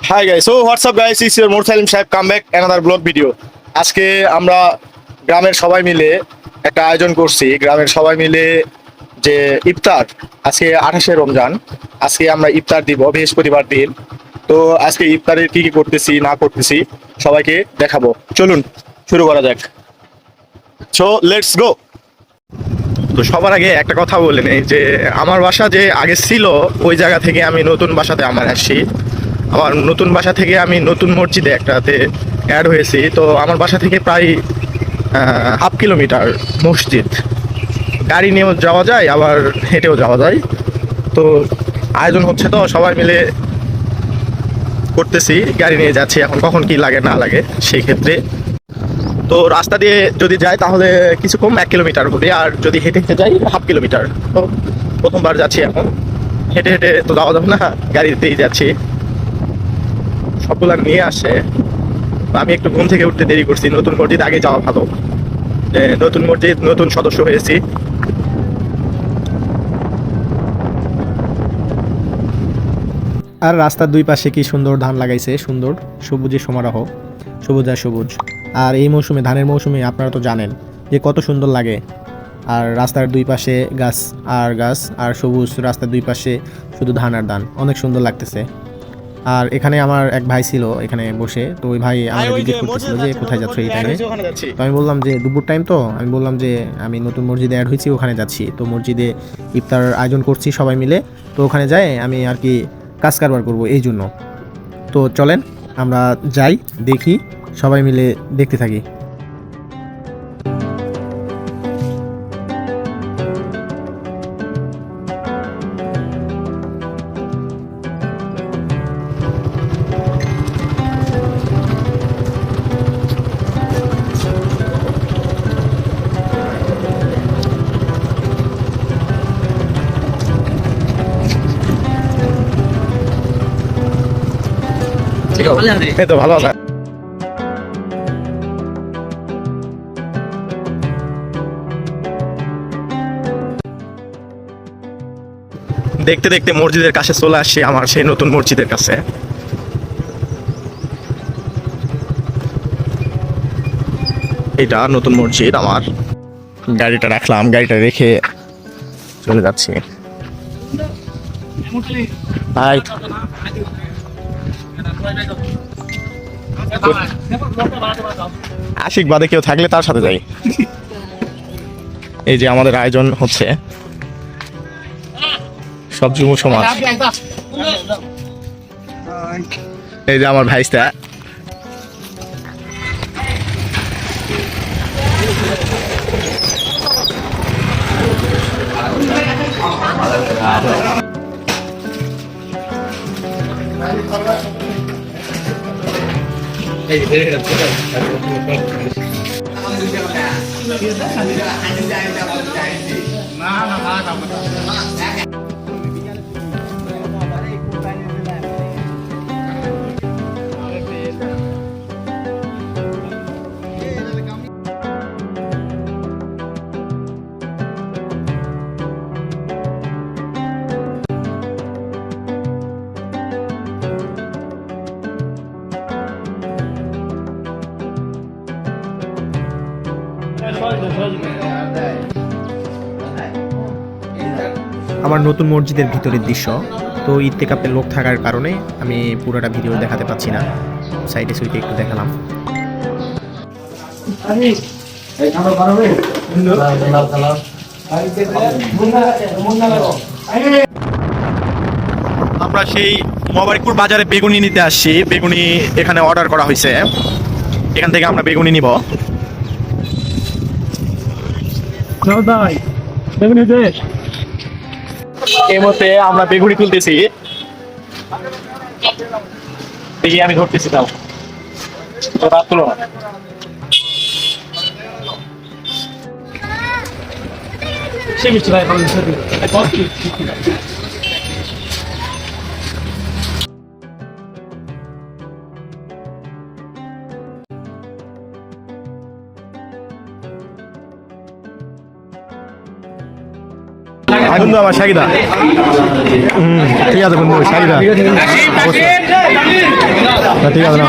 High guys, so WhatsApp guys, it's your মোর Salim Saheb come back another blog video. আজকে আমরা গ্রামের সবাই মিলে একটা আয়োজন করছি। গ্রামের সবাই মিলে যে ইফতার, আজকে 28শে রমজান। আজকে আমরা ইফতার দিব বৃহস্পতিবার দিন। তো আজকে ইফতারের কি কি করতেছি না করতেছি সবাইকে দেখাবো। চলুন শুরু করা যাক। So let's go. তো সবার আগে একটা কথা বলে নেই যে আমার বাসা যে আগে ছিল ওই জায়গা থেকে আমি নতুন বাসাতে আমার আসছি। আমার নতুন বাসা থেকে আমি নতুন মসজিদে একটাতে অ্যাড হয়েছি। তো আমার বাসা থেকে প্রায় হাফ কিলোমিটার মসজিদ। গাড়ি নিয়েও যাওয়া যায়, আবার হেঁটেও যাওয়া যায়। তো আয়োজন হচ্ছে, তো সবাই মিলে করতেছি, গাড়ি নিয়ে যাচ্ছি। এখন কখন কি লাগে না লাগে সেই ক্ষেত্রে। তো রাস্তা দিয়ে যদি যাই তাহলে কিছু কম 1 কিলোমিটার হবে, আর যদি হেঁটে হেঁটে যাই হাফ কিলোমিটার। তো প্রথমবার যাচ্ছি, এখন হেঁটে হেঁটে তো যাওয়া যাবে না, গাড়িতেই যাচ্ছি। সবগুলা নিয়ে আসে। আমি একটু ঘুম থেকে উঠতে দেরি করছি। নতুন মসজিদ আগে যাওয়া ভালো, নতুন মসজিদ, নতুন সদস্য হয়েছি। আর রাস্তার দুই পাশে কি সুন্দর ধান লাগাইছে, সুন্দর সবুজে সমারোহ, সবুজ আর সবুজ। আর এই মৌসুমে, ধানের মৌসুমে আপনারা তো জানেন যে কত সুন্দর লাগে। আর রাস্তার দুই পাশে গাছ আর গাছ আর সবুজ, রাস্তার দুই পাশে শুধু ধান আর ধান, অনেক সুন্দর লাগতেছে। আর এখানে আমার এক ভাই ছিল এখানে বসে, তো ওই ভাই আমাকে জিজ্ঞেস করতেছিল যে কোথায় যাচ্ছ এই টাইমে। তো আমি বললাম যে দুপুর টাইম, তো আমি বললাম যে আমি নতুন মসজিদে অ্যাড হয়েছি, ওখানে যাচ্ছি। তো মসজিদে ইফতার আয়োজন করছি সবাই মিলে, তো ওখানে যাই আমি আর কি কাজ কারবার করবো এই জন্য। তো চলেন আমরা যাই, দেখি, সবাই মিলে দেখতে থাকি। ঠিক আছে, এই তো ভালো আছে। দেখতে দেখতে মসজিদের কাছে চলে আসছি, আমার সেই নতুন মসজিদের কাছে। এটা নতুন মসজিদ আমার। গাড়িটা রাখলাম, গাড়িটা রেখে চলে যাচ্ছি। হাই। আশিক বাদে কেউ থাকলে তার সাথে যাই। এই যে আমাদের আয়োজন হচ্ছে সব যুব সমাজ। এই যে আমার ভাইস্তা। আমার নতুন মসজিদের ভিতরের দৃশ্য। তো ইত্তেকাপের লোক থাকার কারণে আমি পুরোটা ভিডিও দেখাতে পাচ্ছি না, সাইডে সুইডে একটু দেখালাম। আমরা সেই মোবারকপুর বাজারে বেগুনি নিতে আসছি। বেগুনি এখানে অর্ডার করা হয়েছে, এখান থেকে আমরা বেগুনি নিব। এই মধ্যে আমরা বেগুনি তুলতেছি। দেখি আমি ধরতেছি, তাও রাত তুলো না। সে মিষ্টি ভাই বন্ধু আমার শাকিদা। ঠিক আছে বন্ধু, শাকিদা ঠিক আছে না?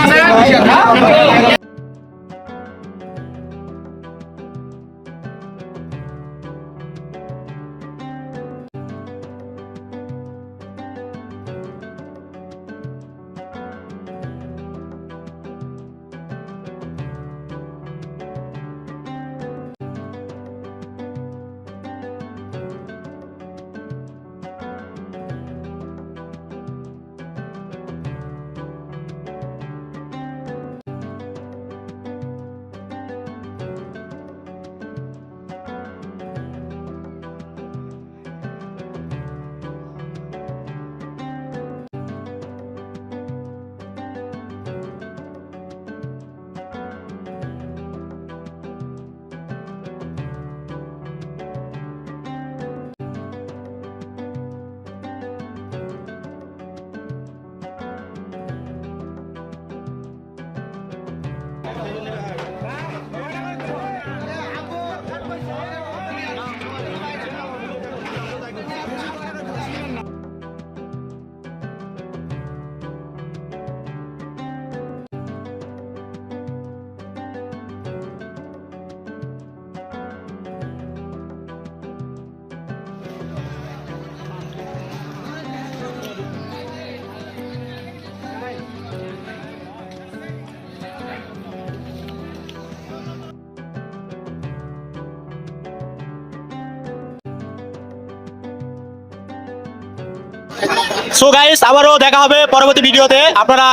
সো গাইস, আবারও দেখা হবে পরবর্তী ভিডিওতে। আপনারা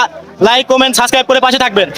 লাইক, কমেন্ট, সাবস্ক্রাইব করে পাশে থাকবেন।